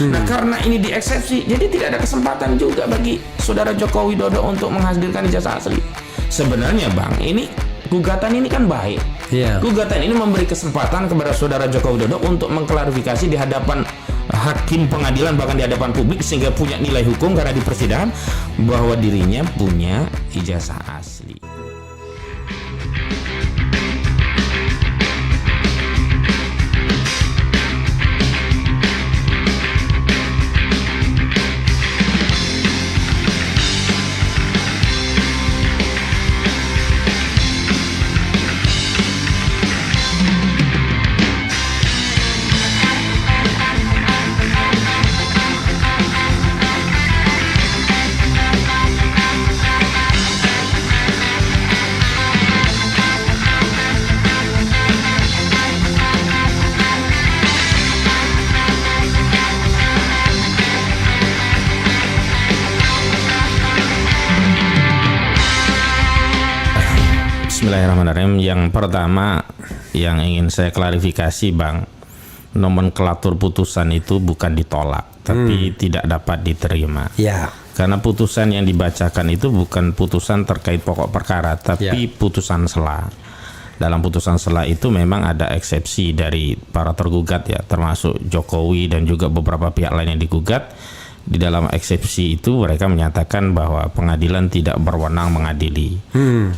Nah, karena ini dieksepsi, jadi tidak ada kesempatan juga bagi saudara Joko Widodo untuk menghadirkan ijazah asli. Sebenarnya Bang, ini gugatan ini kan baik. Gugatan ini memberi kesempatan kepada saudara Joko Widodo untuk mengklarifikasi di hadapan hakim pengadilan, bahkan di hadapan publik, sehingga punya nilai hukum karena di persidangan bahwa dirinya punya ijazah asli. Bismillahirrahmanirrahim. Yang pertama yang ingin saya klarifikasi Bang, nomenklatur putusan itu bukan ditolak, tapi tidak dapat diterima. Karena putusan yang dibacakan itu bukan putusan terkait pokok perkara, tapi putusan sela. Dalam putusan sela itu memang ada eksepsi dari para tergugat ya, termasuk Jokowi dan juga beberapa pihak lain yang digugat. Di dalam eksepsi itu mereka menyatakan bahwa pengadilan tidak berwenang mengadili.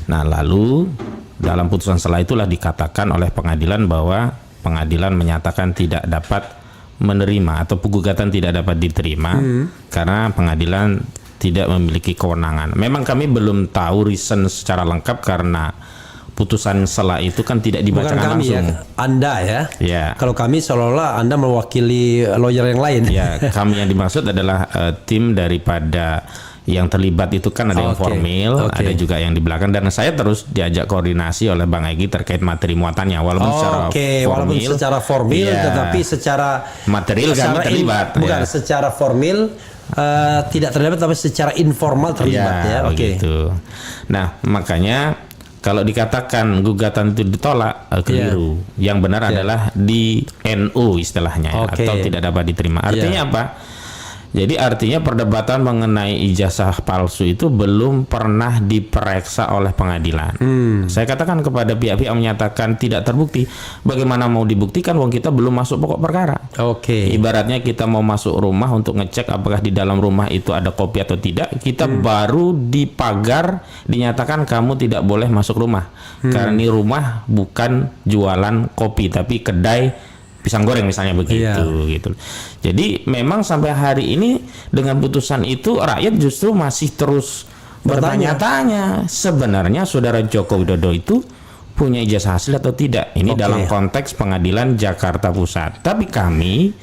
Nah, lalu dalam putusan sela itulah dikatakan oleh pengadilan bahwa pengadilan menyatakan tidak dapat menerima atau gugatan tidak dapat diterima karena pengadilan tidak memiliki kewenangan. Memang kami belum tahu reason secara lengkap karena putusan sela itu kan tidak dibacakan bukan kami langsung. Ya, Anda ya. Kalau kami seolah-olah Anda mewakili lawyer yang lain. Ya, kami yang dimaksud adalah tim daripada yang terlibat itu kan ada yang formil, ada juga yang di belakang, dan saya terus diajak koordinasi oleh Bang Egy terkait materi muatannya walaupun secara formil tetapi secara material kami terlibat. Bukan secara formil tidak terlibat tapi secara informal terlibat Begitu. Nah, makanya kalau dikatakan gugatan itu ditolak, keliru. Yang benar adalah di NU istilahnya atau tidak dapat diterima. Artinya apa? Jadi artinya perdebatan mengenai ijazah palsu itu belum pernah diperiksa oleh pengadilan. Saya katakan kepada pihak-pihak yang menyatakan tidak terbukti, bagaimana mau dibuktikan wong kita belum masuk pokok perkara. Ibaratnya kita mau masuk rumah untuk ngecek apakah di dalam rumah itu ada kopi atau tidak, kita baru di pagar dinyatakan kamu tidak boleh masuk rumah. Karena ini rumah bukan jualan kopi tapi kedai pisang goreng misalnya begitu gitu. Jadi memang sampai hari ini dengan putusan itu rakyat justru masih terus bertanya-tanya sebenarnya saudara Joko Widodo itu punya ijazah asli atau tidak. Ini dalam konteks pengadilan Jakarta Pusat. Tapi kami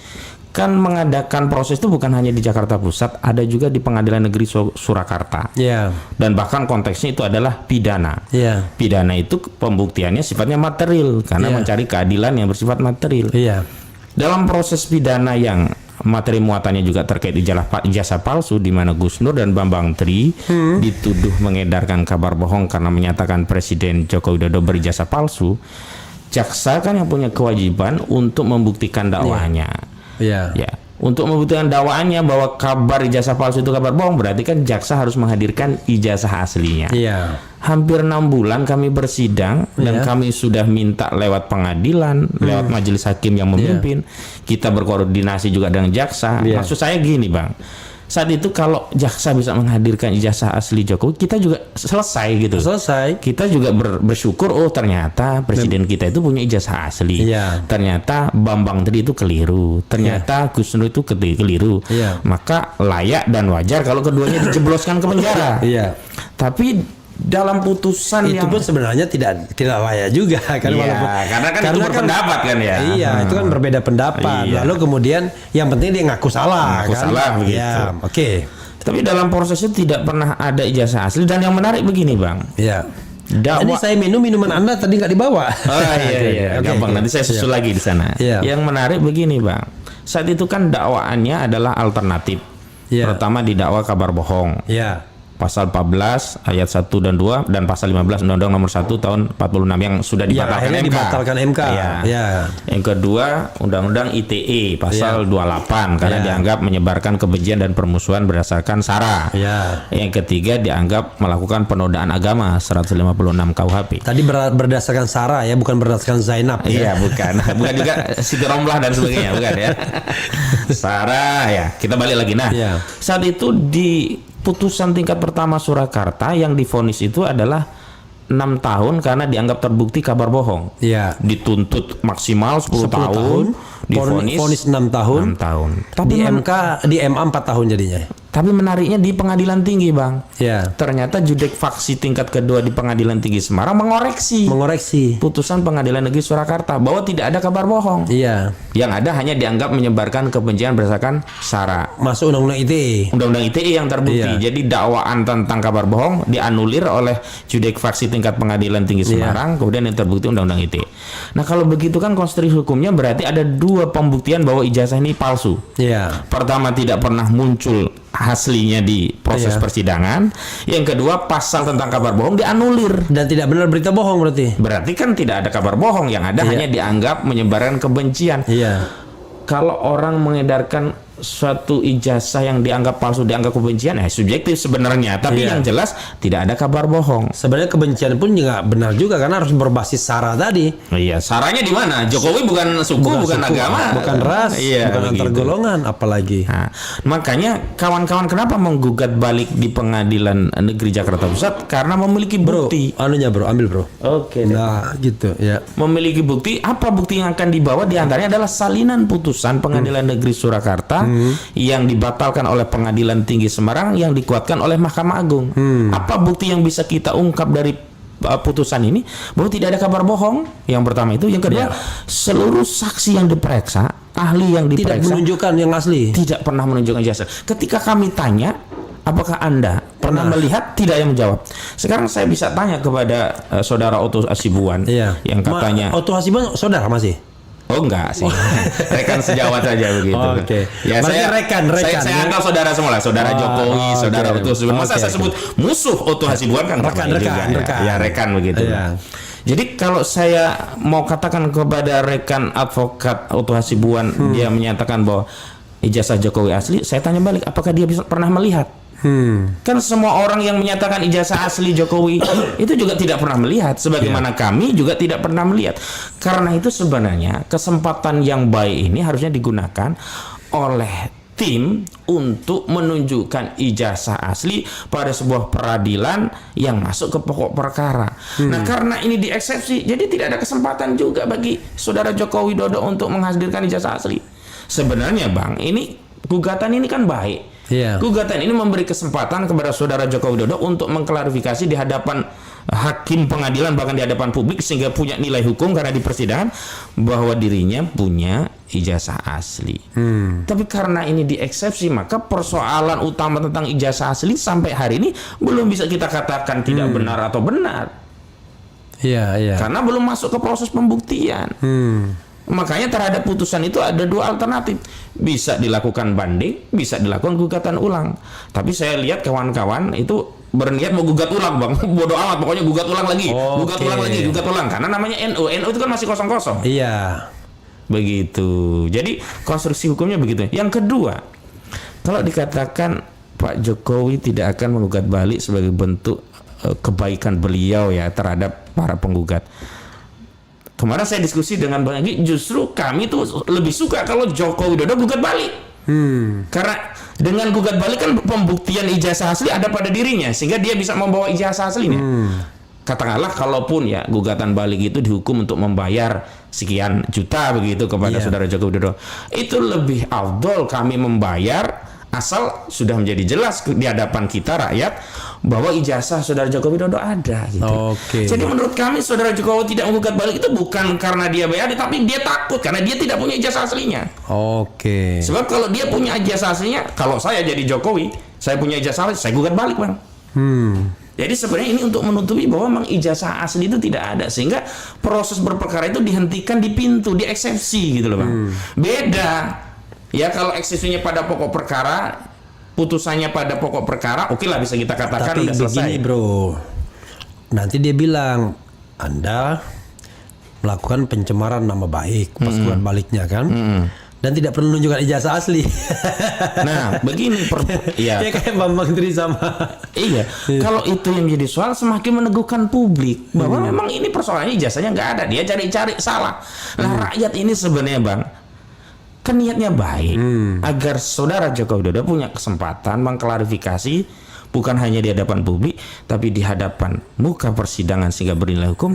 kan mengadakan proses itu bukan hanya di Jakarta Pusat, ada juga di Pengadilan Negeri Surakarta. Dan bahkan konteksnya itu adalah pidana. Pidana itu pembuktiannya sifatnya material karena mencari keadilan yang bersifat material. Dalam proses pidana yang materi muatannya juga terkait ijazah palsu, di mana Gus Nur dan Bambang Tri dituduh mengedarkan kabar bohong karena menyatakan Presiden Joko Widodo berijazah palsu, jaksa kan yang punya kewajiban untuk membuktikan dakwahnya. Untuk membuktikan dakwaannya bahwa kabar ijazah palsu itu kabar bohong, berarti kan jaksa harus menghadirkan ijazah aslinya. Hampir 6 bulan kami bersidang dan kami sudah minta lewat pengadilan, lewat majelis hakim yang memimpin. Kita berkoordinasi juga dengan jaksa. Maksud saya gini Bang, saat itu kalau jaksa bisa menghadirkan ijazah asli Jokowi, kita juga selesai gitu. Kita juga bersyukur, oh ternyata presiden kita itu punya ijazah asli. Ternyata Bambang Tri itu keliru. Ternyata Gus Nur itu keliru. Maka layak dan wajar kalau keduanya dijebloskan ke penjara. Tapi dalam putusan itu pun sebenarnya tidak layak juga kan, karena itu berpendapat kan itu kan berbeda pendapat. Lalu kemudian yang penting dia ngaku salah begitu. Tapi dalam prosesnya tidak pernah ada ijazah asli. Dan yang menarik begini Bang, ini saya minuman Anda tadi nggak dibawa. Gampang, nanti saya susul lagi di sana. Yang menarik begini Bang, saat itu kan dakwaannya adalah alternatif. Pertama didakwa kabar bohong. pasal 14 ayat 1 dan 2 dan pasal 15 Undang-Undang Nomor 1 tahun 46 yang sudah dibatalkan MK. Dibatalkan MK. Ya. Yang kedua, Undang-Undang ITE pasal 28 karena dianggap menyebarkan kebencian dan permusuhan berdasarkan sara. Yang ketiga dianggap melakukan penodaan agama 156 KUHP. Tadi berdasarkan sara ya, bukan berdasarkan Zainab. Iya, bukan. Bukan juga Siti Romlah dan sebagainya, bukan ya. Sara ya. Kita balik lagi. Nah, saat itu di putusan tingkat pertama Surakarta yang divonis itu adalah 6 tahun karena dianggap terbukti kabar bohong. Dituntut maksimal 10 tahun, divonis 6 tahun. 6 tahun. Tapi di MA 4 tahun jadinya. Tapi menariknya di pengadilan tinggi, Bang. Ternyata judek faksi tingkat kedua di pengadilan tinggi Semarang mengoreksi putusan pengadilan negeri Surakarta bahwa tidak ada kabar bohong. Yang ada hanya dianggap menyebarkan kebencian berdasarkan sara. Masuk Undang-Undang ITE. Undang-Undang ITE yang terbukti. Jadi dakwaan tentang kabar bohong dianulir oleh judek faksi tingkat pengadilan tinggi Semarang, kemudian yang terbukti Undang-Undang ITE. Nah, kalau begitu kan konstruksi hukumnya berarti ada 2 pembuktian bahwa ijazah ini palsu. Pertama, tidak pernah muncul aslinya di proses persidangan. Yang kedua, pasal tentang kabar bohong dianulir dan tidak benar berita bohong berarti kan tidak ada kabar bohong, yang ada hanya dianggap menyebarkan kebencian. Kalau orang mengedarkan suatu ijazah yang dianggap palsu, dianggap kebencian, subjektif sebenarnya, tapi yang jelas tidak ada kabar bohong. Sebenarnya kebencian pun nggak benar juga karena harus berbasis sara tadi. Saranya di mana? Jokowi bukan suku, bukan agama, bukan ras, bukan antar golongan, apalagi. Nah, makanya kawan-kawan kenapa menggugat balik di Pengadilan Negeri Jakarta Pusat? Karena memiliki bukti. Bro, ambil bro. Oke. Nah, gitu ya. Memiliki bukti. Apa bukti yang akan dibawa? Di antaranya adalah salinan putusan Pengadilan Negeri Surakarta yang dibatalkan oleh Pengadilan Tinggi Semarang yang dikuatkan oleh Mahkamah Agung. Apa bukti yang bisa kita ungkap dari putusan ini bahwa tidak ada kabar bohong? Yang pertama itu. Yang kedua, seluruh saksi yang diperiksa, ahli yang diperiksa tidak menunjukkan yang asli, tidak pernah menunjukkan ijazah. Ketika kami tanya, apakah Anda pernah melihat? Tidak yang menjawab. Sekarang saya bisa tanya kepada saudara Otto Hasibuan yang katanya Otto Hasibuan saudara masih? Oh enggak sih, rekan sejawat saja begitu. Ya, saya rekan. Saya anggap saudara semua lah, saudara Jokowi, saudara Otto Hasibuan. Masa saya sebut musuh Otto Hasibuan kan rekan. Ya rekan begitu. Jadi kalau saya mau katakan kepada rekan advokat Otto Hasibuan, dia menyatakan bahwa ijazah Jokowi asli, saya tanya balik, apakah dia pernah melihat? Kan semua orang yang menyatakan ijazah asli Jokowi itu juga tidak pernah melihat, sebagaimana kami juga tidak pernah melihat. Karena itu sebenarnya kesempatan yang baik ini harusnya digunakan oleh tim untuk menunjukkan ijazah asli pada sebuah peradilan yang masuk ke pokok perkara. Nah, karena ini dieksepsi, jadi tidak ada kesempatan juga bagi saudara Joko Widodo untuk menghadirkan ijazah asli. Sebenarnya, Bang, ini gugatan ini kan baik. Gugatan ini memberi kesempatan kepada saudara Joko Widodo untuk mengklarifikasi di hadapan hakim pengadilan, bahkan di hadapan publik, sehingga punya nilai hukum karena di persidangan bahwa dirinya punya ijazah asli. Tapi karena ini dieksepsi, maka persoalan utama tentang ijazah asli sampai hari ini belum bisa kita katakan tidak benar atau benar. Karena belum masuk ke proses pembuktian. Makanya terhadap putusan itu ada 2 alternatif. Bisa dilakukan banding, bisa dilakukan gugatan ulang. Tapi saya lihat kawan-kawan itu berniat mau gugat ulang, Bang. Bodoh amat, pokoknya gugat ulang lagi. Gugat ulang. Karena namanya NU itu kan masih kosong-kosong. Begitu. Jadi konstruksi hukumnya begitu. Yang kedua, kalau dikatakan Pak Jokowi tidak akan menggugat balik sebagai bentuk kebaikan beliau ya terhadap para penggugat. Kemarin saya diskusi dengan Bang Egy, justru kami tuh lebih suka kalau Joko Widodo gugat balik. Karena dengan gugat balik kan pembuktian ijazah asli ada pada dirinya, sehingga dia bisa membawa ijazah aslinya. Katakanlah kalaupun ya gugatan balik itu dihukum untuk membayar sekian juta begitu kepada saudara Joko Widodo, itu lebih afdol kami membayar asal sudah menjadi jelas di hadapan kita rakyat bahwa ijazah saudara Joko Widodo ada gitu. Jadi menurut kami saudara Jokowi tidak menggugat balik itu bukan karena dia BAD, tapi dia takut karena dia tidak punya ijazah aslinya. Sebab kalau dia punya ijazah aslinya, kalau saya jadi Jokowi, saya punya ijazah asli, saya gugat balik, Bang. Jadi sebenarnya ini untuk menutupi bahwa memang ijazah asli itu tidak ada, sehingga proses berperkara itu dihentikan di pintu, di eksepsi gitu loh, Bang. Beda ya kalau eksepsinya pada pokok perkara, putusannya pada pokok perkara, oke lah bisa kita katakan tapi udah selesai. Begini bro, nanti dia bilang Anda melakukan pencemaran nama baik pas keluar baliknya kan, dan tidak perlu menunjukkan ijazah asli. Nah, begini ya kayak Bambang Tri sama. Iya, kalau itu yang jadi soal semakin meneguhkan publik bahwa memang ini persoalannya ijazahnya nggak ada, dia cari-cari salah. Nah, rakyat ini sebenarnya Bang, kan niatnya baik agar saudara Joko Widodo punya kesempatan mengklarifikasi bukan hanya di hadapan publik, tapi di hadapan muka persidangan sehingga bernilai hukum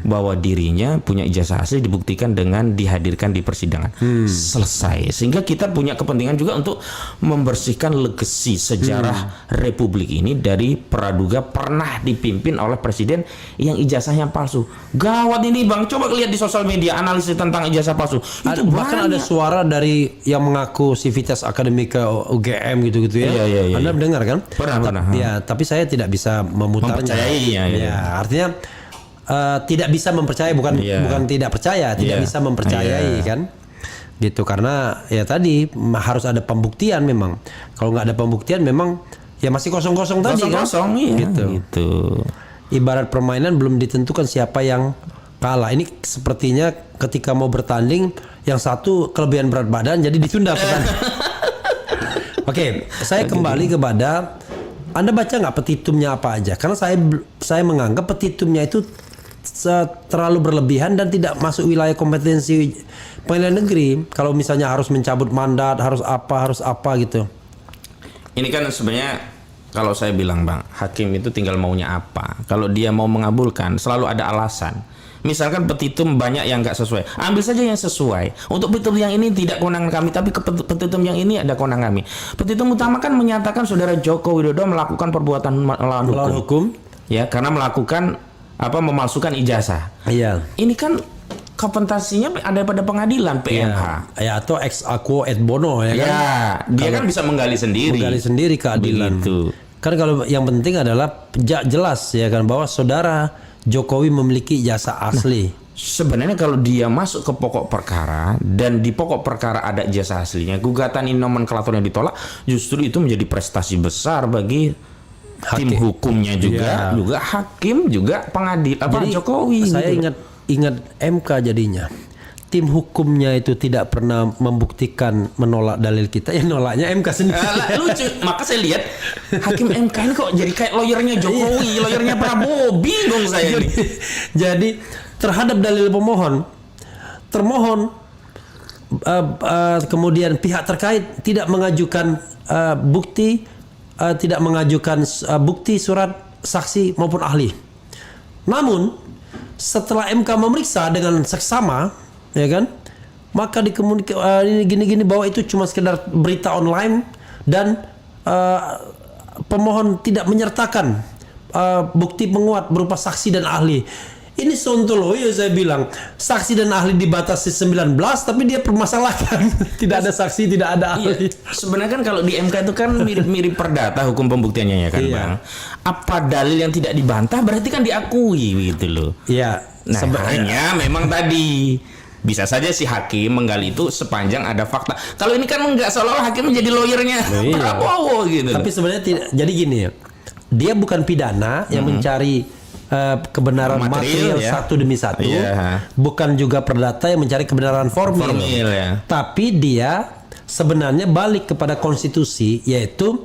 bahwa dirinya punya ijazah asli dibuktikan dengan dihadirkan di persidangan. Selesai. Sehingga kita punya kepentingan juga untuk membersihkan legasi sejarah Republik ini dari praduga pernah dipimpin oleh presiden yang ijazahnya palsu. Gawat ini Bang, coba lihat di sosial media analisis tentang ijazah palsu. Itu bahkan ada suara dari yang mengaku Civitas Akademika UGM gitu-gitu ya. Iya. Anda mendengar kan? Pernah. Ya, tapi saya tidak bisa memutarnya. Ya, artinya tidak bisa mempercayai, bukan tidak percaya, tidak bisa mempercayai kan? Gitu, karena ya tadi harus ada pembuktian memang. Kalau nggak ada pembuktian memang ya masih kosong-kosong tadi kan? Gitu. Ibarat permainan belum ditentukan siapa yang kalah. Ini sepertinya ketika mau bertanding yang satu kelebihan berat badan jadi ditunda pertandingan. Oke, saya kembali kepada Anda baca nggak petitumnya apa aja? Karena saya menganggap petitumnya itu terlalu berlebihan dan tidak masuk wilayah kompetensi pengadilan negeri. Kalau misalnya harus mencabut mandat, harus apa gitu. Ini kan sebenarnya kalau saya bilang Bang, hakim itu tinggal maunya apa. Kalau dia mau mengabulkan, selalu ada alasan. Misalkan petitum banyak yang nggak sesuai, ambil saja yang sesuai. Untuk petitum yang ini tidak kewenangan kami, tapi petitum yang ini ada kewenangan kami. Petitum utama kan menyatakan saudara Joko Widodo melakukan perbuatan melawan hukum. Ya, karena melakukan memalsukan ijazah. Iya. Ini kan kompensasinya ada pada pengadilan PMH. Ya, atau ex aequo et bono ya kan. Ya, dia kan bisa menggali sendiri keadilan. Begitu. Kan kalau yang penting adalah jelas ya kan bahwa saudara Jokowi memiliki ijazah asli. Sebenarnya kalau dia masuk ke pokok perkara dan di pokok perkara ada ijazah aslinya, gugatan ini nomenklaturnya ditolak, justru itu menjadi prestasi besar bagi tim hukumnya juga hakim juga pengadilan Jokowi. Saya ingat MK jadinya. Tim hukumnya itu tidak pernah membuktikan menolak dalil kita, ya nolaknya MK sendiri. Lucu, maka saya lihat hakim MK ini kok jadi kayak lawyernya Jokowi, lawyernya Prabowo, bingung saya ini. Jadi terhadap dalil termohon kemudian pihak terkait tidak mengajukan bukti surat saksi maupun ahli. Namun setelah MK memeriksa dengan seksama, ya kan, maka dikomunikasi gini bahwa itu cuma sekedar berita online dan pemohon tidak menyertakan bukti penguat berupa saksi dan ahli. Ini sontoloyo, saya bilang. Saksi dan ahli dibatasi 19, tapi dia permasalahkan tidak ada saksi, tidak ada ahli. Sebenarnya kan kalau di MK itu kan mirip perdata hukum pembuktiannya ya kan, Bang. Apa dalil yang tidak dibantah berarti kan diakui gitu loh. Iya. Nah, hanya memang tadi bisa saja si hakim menggali itu sepanjang ada fakta. Kalau ini kan enggak, seolah-olah hakim menjadi lawyernya Prabowo gitu. Tapi sebenarnya tidak. Jadi gini ya, dia bukan pidana yang mencari kebenaran material satu demi satu, bukan juga perdata yang mencari kebenaran formil tapi dia sebenarnya balik kepada konstitusi, yaitu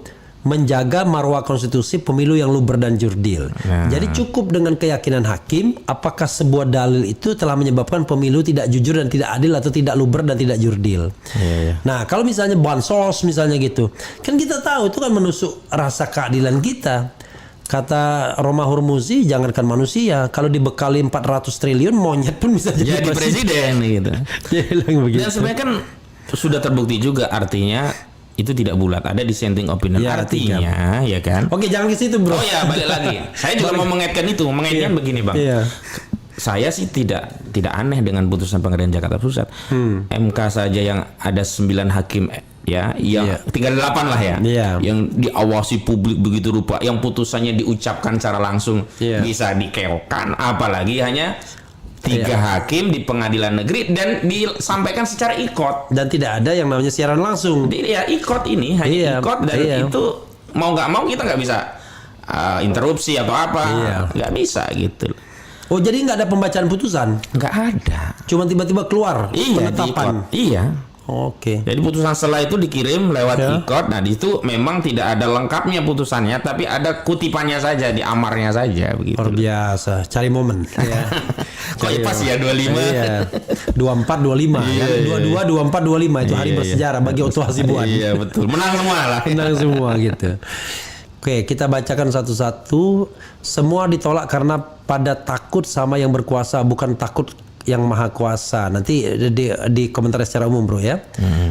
menjaga marwah konstitusi pemilu yang luber dan jurdil. Jadi cukup dengan keyakinan hakim apakah sebuah dalil itu telah menyebabkan pemilu tidak jujur dan tidak adil atau tidak luber dan tidak jurdil. Nah, kalau misalnya bansos misalnya gitu, kan kita tahu itu kan menusuk rasa keadilan kita. Kata Roma Hurmuzi, jangankan manusia, kalau dibekali 400 triliun monyet pun bisa jadi presiden gitu. Dan sebenarnya kan sudah terbukti juga, artinya itu tidak bulat, ada dissenting opinion, artinya ya kan. Oke, jangan ke situ bro. Oh ya, balik lagi. Saya juga mau mengaitkan itu, begini Bang. Saya sih tidak aneh dengan putusan Pengadilan Jakarta Pusat. MK saja yang ada 9 hakim yang tinggal 8 lah yang diawasi publik begitu rupa, yang putusannya diucapkan secara langsung bisa dikeokan, apalagi hanya 3 hakim di pengadilan negeri dan disampaikan secara ikot. Dan tidak ada yang namanya siaran langsung. Ya ikot ini hanya ikot dan itu mau nggak mau kita nggak bisa interupsi atau apa, nggak bisa gitu. Oh jadi nggak ada pembacaan putusan? Nggak ada. Cuma tiba-tiba keluar penetapan. Iya. Oke. Jadi putusan setelah itu dikirim lewat ikot. Nah di situ memang tidak ada lengkapnya putusannya, tapi ada kutipannya saja, di amarnya saja begitu. Luar biasa, cari momen. Ya. Kok pas ya 25? Iya. 24, 25 kan? 22, 24, 25 itu hari bersejarah bagi Otto Hasibuan. Iya betul, menang semua lah. Menang semua gitu. Oke, kita bacakan satu-satu. Semua ditolak karena pada takut sama yang berkuasa, bukan takut yang maha kuasa. Nanti di komentar secara umum bro ya.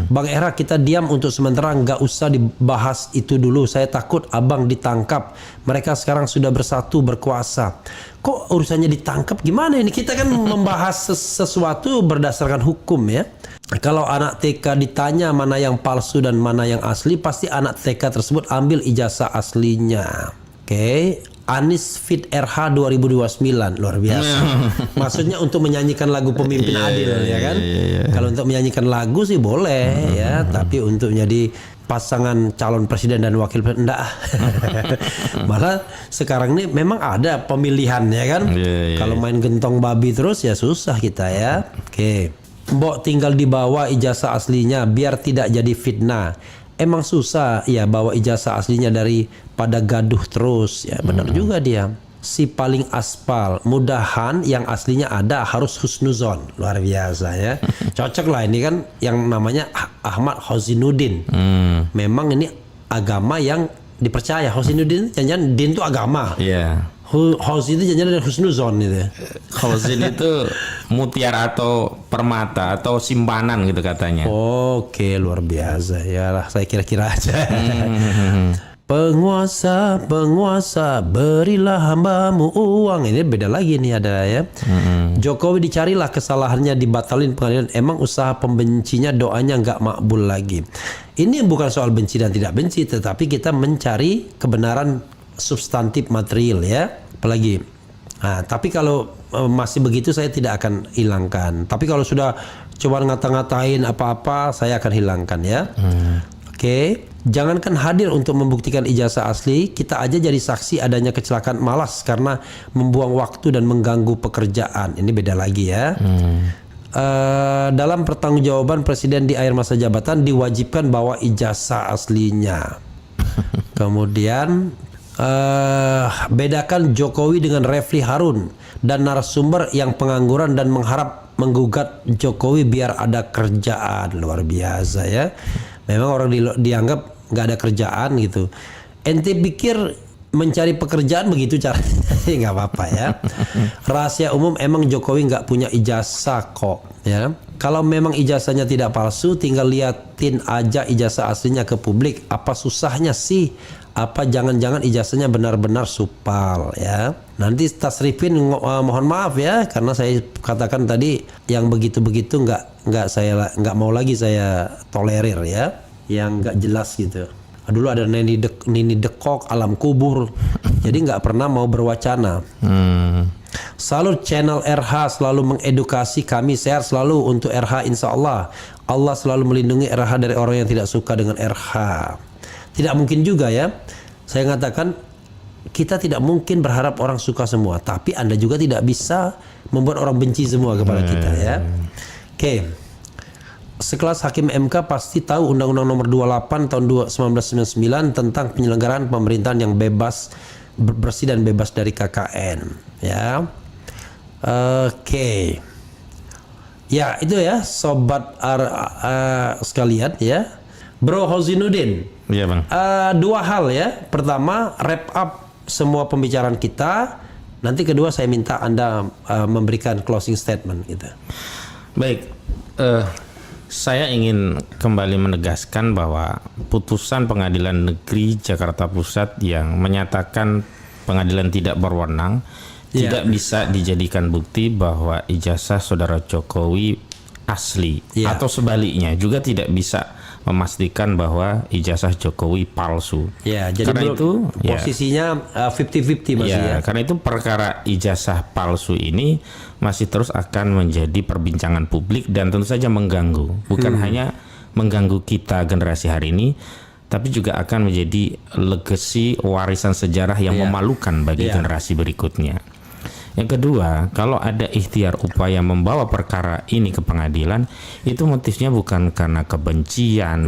Bang Era, kita diam untuk sementara, nggak usah dibahas itu dulu. Saya takut abang ditangkap. Mereka sekarang sudah bersatu berkuasa. Kok urusannya ditangkap gimana ini? Kita kan membahas sesuatu berdasarkan hukum ya. Kalau anak TK ditanya mana yang palsu dan mana yang asli, pasti anak TK tersebut ambil ijazah aslinya. Oke. Anis Fit RH 2029 luar biasa. Maksudnya untuk menyanyikan lagu Pemimpin Adil ya kan. Kalau untuk menyanyikan lagu sih boleh ya, tapi untuk menjadi pasangan calon presiden dan wakil presiden enggak. Malah sekarang ini memang ada pemilihan ya kan. Kalau main gentong babi terus ya susah kita ya. Oke. Mbok tinggal dibawa ijazah aslinya biar tidak jadi fitnah. Emang susah ya bawa ijazah aslinya daripada gaduh terus ya. Benar juga dia. Si paling aspal, mudahan yang aslinya ada, harus husnuzon. Luar biasa ya. Cocok lah ini kan yang namanya Ahmad Hosinuddin. Memang ini agama yang dipercaya. Hosinuddin jangan din itu agama. Iya. Hos itu jangan dari husnuzon itu. Hozin itu mutiara atau permata atau simpanan gitu katanya. Oke, luar biasa. Ya lah, saya kira-kira aja. Penguasa, penguasa, berilah hambamu uang. Ini beda lagi nih ada ya. Jokowi dicarilah kesalahannya, dibatalin pengadilan. Emang usaha pembencinya doanya nggak makbul lagi. Ini bukan soal benci dan tidak benci, tetapi kita mencari kebenaran substantif material ya. Apalagi. Nah, tapi kalau masih begitu saya tidak akan hilangkan. Tapi kalau sudah coba ngata-ngatain apa-apa, saya akan hilangkan ya. Oke. Jangankan hadir untuk membuktikan ijazah asli, kita aja jadi saksi adanya kecelakaan malas karena membuang waktu dan mengganggu pekerjaan. Ini beda lagi ya. Dalam pertanggungjawaban presiden di akhir masa jabatan diwajibkan bawa ijazah aslinya. Kemudian bedakan Jokowi dengan Refli Harun dan narasumber yang pengangguran dan mengharap menggugat Jokowi biar ada kerjaan. Luar biasa ya. Memang orang dianggap nggak ada kerjaan gitu. Ente pikir mencari pekerjaan begitu caranya? Nggak apa-apa ya. Rahasia umum, emang Jokowi nggak punya ijazah kok ya. Kalau memang ijazahnya tidak palsu, tinggal liatin aja ijazah aslinya ke publik. Apa susahnya sih? Apa jangan-jangan ijazahnya benar-benar supal ya? Nanti Tasrifin mohon maaf ya, karena saya katakan tadi yang begitu-begitu nggak mau lagi saya tolerir ya, yang nggak jelas gitu. Dulu ada Nini Dekok alam kubur, jadi nggak pernah mau berwacana. Salut channel RH selalu mengedukasi kami, sehat selalu untuk RH insya Allah. Allah selalu melindungi RH dari orang yang tidak suka dengan RH. Tidak mungkin juga ya. Saya mengatakan kita tidak mungkin berharap orang suka semua, tapi Anda juga tidak bisa membuat orang benci semua kepada kita ya. Oke. Sekelas hakim MK pasti tahu Undang-Undang Nomor 28 tahun 1999 tentang penyelenggaraan pemerintahan yang bebas, bersih dan bebas dari KKN ya. Oke. Ya, itu ya sobat sekalian ya. Bro Hosinuddin. Iya, Bang. Dua hal ya. Pertama, wrap up semua pembicaraan kita. Nanti kedua saya minta Anda memberikan closing statement gitu. Baik. Saya ingin kembali menegaskan bahwa putusan Pengadilan Negeri Jakarta Pusat yang menyatakan pengadilan tidak berwenang tidak bisa dijadikan bukti bahwa ijazah saudara Jokowi asli, atau sebaliknya juga tidak bisa memastikan bahwa ijazah Jokowi palsu. Ya, jadi karena itu posisinya 50-50 masih ya. Karena itu perkara ijazah palsu ini masih terus akan menjadi perbincangan publik dan tentu saja mengganggu. Bukan hanya mengganggu kita generasi hari ini, tapi juga akan menjadi legacy warisan sejarah yang memalukan bagi generasi berikutnya. Yang kedua, kalau ada ikhtiar upaya membawa perkara ini ke pengadilan, itu motifnya bukan karena kebencian,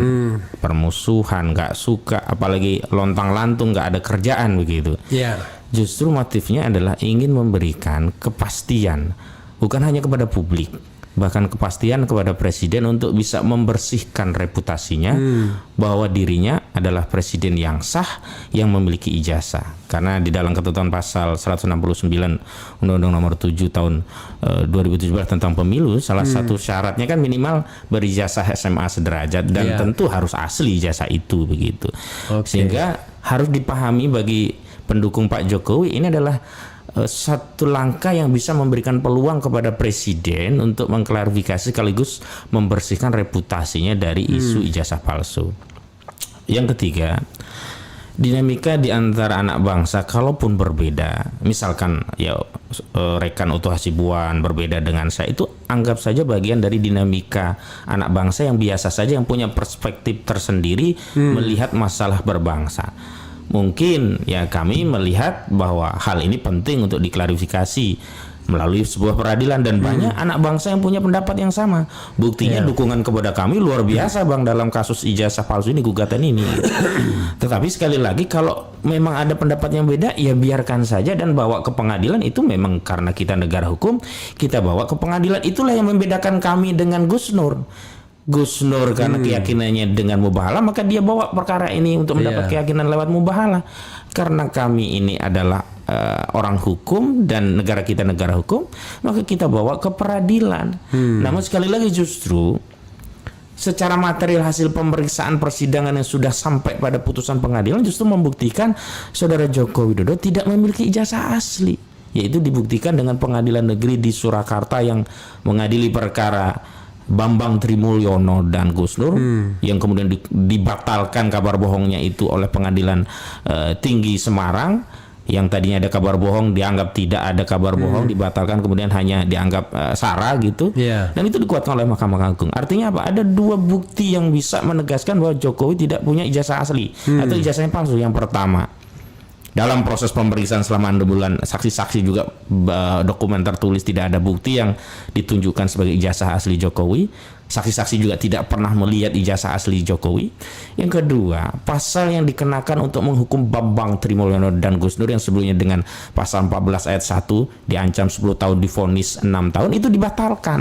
permusuhan, nggak suka, apalagi lontang-lantung, nggak ada kerjaan begitu. Justru motifnya adalah ingin memberikan kepastian, bukan hanya kepada publik, bahkan kepastian kepada presiden untuk bisa membersihkan reputasinya bahwa dirinya adalah presiden yang sah yang memiliki ijazah. Karena di dalam ketentuan pasal 169 Undang-Undang Nomor 7 tahun 2017 tentang pemilu, salah satu syaratnya kan minimal berijazah SMA sederajat dan tentu harus asli ijazah itu begitu. Sehingga harus dipahami bagi pendukung Pak Jokowi ini adalah satu langkah yang bisa memberikan peluang kepada presiden untuk mengklarifikasi sekaligus membersihkan reputasinya dari isu ijazah palsu. Yang ketiga, dinamika di antara anak bangsa kalaupun berbeda, misalkan rekan Utuh Hasibuan berbeda dengan saya, itu anggap saja bagian dari dinamika anak bangsa yang biasa saja, yang punya perspektif tersendiri melihat masalah berbangsa. Mungkin kami melihat bahwa hal ini penting untuk diklarifikasi melalui sebuah peradilan dan banyak anak bangsa yang punya pendapat yang sama. Buktinya dukungan kepada kami luar biasa Bang dalam kasus ijazah palsu ini, gugatan ini. Tetapi sekali lagi kalau memang ada pendapat yang beda, ya biarkan saja dan bawa ke pengadilan. Itu memang karena kita negara hukum, kita bawa ke pengadilan. Itulah yang membedakan kami dengan Gus Nur. Gus Nur karena keyakinannya dengan mubahalah, maka dia bawa perkara ini untuk mendapat keyakinan lewat mubahalah. Karena kami ini adalah orang hukum dan negara kita negara hukum, maka kita bawa ke peradilan. Namun sekali lagi justru secara material hasil pemeriksaan persidangan yang sudah sampai pada putusan pengadilan justru membuktikan saudara Joko Widodo tidak memiliki ijazah asli. Yaitu dibuktikan dengan pengadilan negeri di Surakarta yang mengadili perkara Bambang Trimulyono dan Gus Nur yang kemudian dibatalkan kabar bohongnya itu oleh pengadilan tinggi Semarang, yang tadinya ada kabar bohong dianggap tidak ada kabar bohong, dibatalkan kemudian hanya dianggap sara gitu. Dan itu dikuatkan oleh Mahkamah Agung. Artinya apa? Ada dua bukti yang bisa menegaskan bahwa Jokowi tidak punya ijazah asli atau ijazahnya palsu. Yang pertama, dalam proses pemeriksaan selama 6 bulan, saksi-saksi juga dokumen tertulis tidak ada bukti yang ditunjukkan sebagai ijazah asli Jokowi. Saksi-saksi juga tidak pernah melihat ijazah asli Jokowi. Yang kedua, pasal yang dikenakan untuk menghukum Bambang Trimulyono dan Gus Nur yang sebelumnya dengan pasal 14 ayat 1 diancam 10 tahun divonis 6 tahun itu dibatalkan.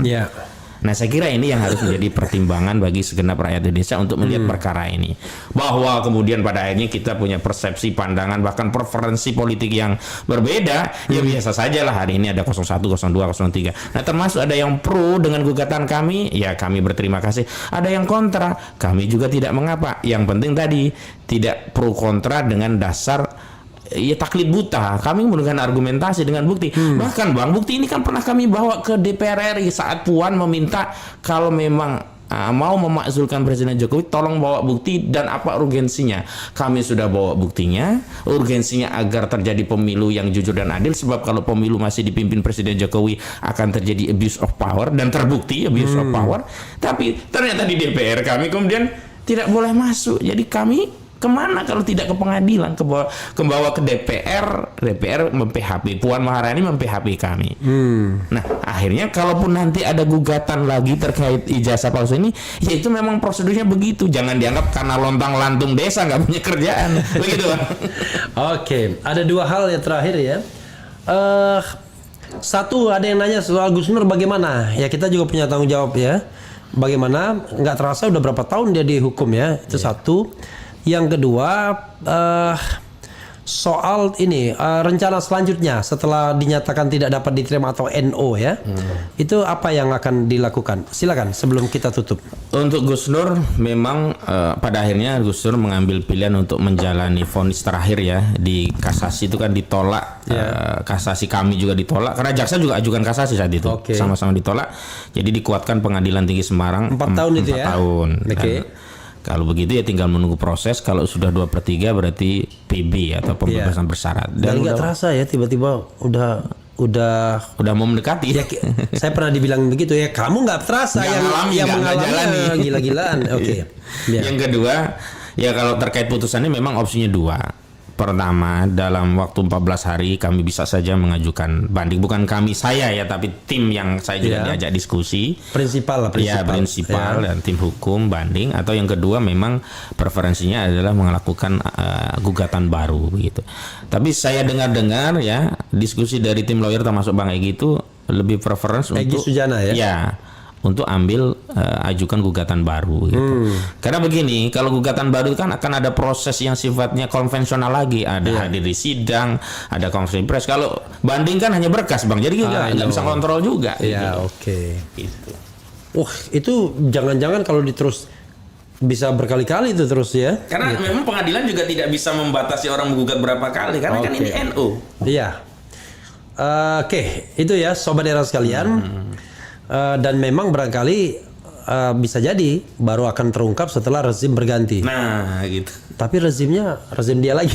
Nah, saya kira ini yang harus menjadi pertimbangan bagi segenap rakyat Indonesia untuk melihat perkara ini. Bahwa kemudian pada akhirnya kita punya persepsi, pandangan, bahkan preferensi politik yang berbeda, ya biasa saja lah. Hari ini ada 01, 02, 03. Nah, termasuk ada yang pro dengan gugatan kami, ya kami berterima kasih. Ada yang kontra, kami juga tidak mengapa. Yang penting tadi, tidak pro kontra dengan dasar taklid buta. Kami menggunakan argumentasi dengan bukti. Bahkan Bang, bukti ini kan pernah kami bawa ke DPR RI saat Puan meminta kalau memang mau memakzulkan Presiden Jokowi, tolong bawa bukti dan apa urgensinya. Kami sudah bawa buktinya, urgensinya agar terjadi pemilu yang jujur dan adil, sebab kalau pemilu masih dipimpin Presiden Jokowi akan terjadi abuse of power, dan terbukti abuse of power. Tapi ternyata di DPR kami kemudian tidak boleh masuk. Jadi kami kemana kalau tidak ke pengadilan, kebawa ke DPR mem-PHP, Puan Maharani mem-PHP kami. Nah, akhirnya kalaupun nanti ada gugatan lagi terkait ijazah palsu ini, ya itu memang prosedurnya begitu. Jangan dianggap karena lontang-lantung desa nggak punya kerjaan. Begitu, Bang. Oke, ada dua hal yang terakhir ya. Satu, ada yang nanya soal Gus Nur bagaimana? Ya kita juga punya tanggung jawab ya. Bagaimana? Nggak terasa udah berapa tahun dia dihukum ya. Itu satu. Yang kedua, soal ini rencana selanjutnya setelah dinyatakan tidak dapat diterima atau NO ya, itu apa yang akan dilakukan? Silakan sebelum kita tutup. Untuk Gus Nur memang pada akhirnya Gus Nur mengambil pilihan untuk menjalani vonis terakhir ya di kasasi. Itu kan ditolak, kasasi kami juga ditolak karena jaksa juga ajukan kasasi saat itu, sama-sama ditolak. Jadi dikuatkan Pengadilan Tinggi Semarang 4 tahun itu ya. 4 tahun. Kalau begitu ya tinggal menunggu proses. Kalau sudah 2/3 berarti PB atau pembebasan bersyarat. Dan nggak terasa ya tiba-tiba udah mau mendekati. Ya, saya pernah dibilang begitu ya, kamu nggak terasa yang mengalami gila-gilaan. Oke. Yang kedua, ya kalau terkait putusannya memang opsinya 2. Pertama, dalam waktu 14 hari kami bisa saja mengajukan banding. Bukan saya ya, tapi tim yang saya juga diajak diskusi. Prinsipal dan tim hukum banding. Atau yang kedua memang preferensinya adalah melakukan gugatan baru gitu. Tapi saya dengar ya diskusi dari tim lawyer termasuk Bang Egy itu lebih preference untuk Sujana untuk ambil ajukan gugatan baru gitu. Karena begini, kalau gugatan baru kan akan ada proses yang sifatnya konvensional lagi, ada hadir di sidang, ada konferensi pers. Kalau banding kan hanya berkas Bang, jadi nggak bisa kontrol juga. Iya, oke. Gitu. Wah, itu jangan-jangan kalau terus bisa berkali-kali itu terus ya? Karena memang pengadilan juga tidak bisa membatasi orang menggugat berapa kali, karena kan ini NU. Iya. Oke, itu ya Sobat Era sekalian. Dan memang barangkali bisa jadi baru akan terungkap setelah rezim berganti. Nah, gitu. Tapi rezim dia lagi.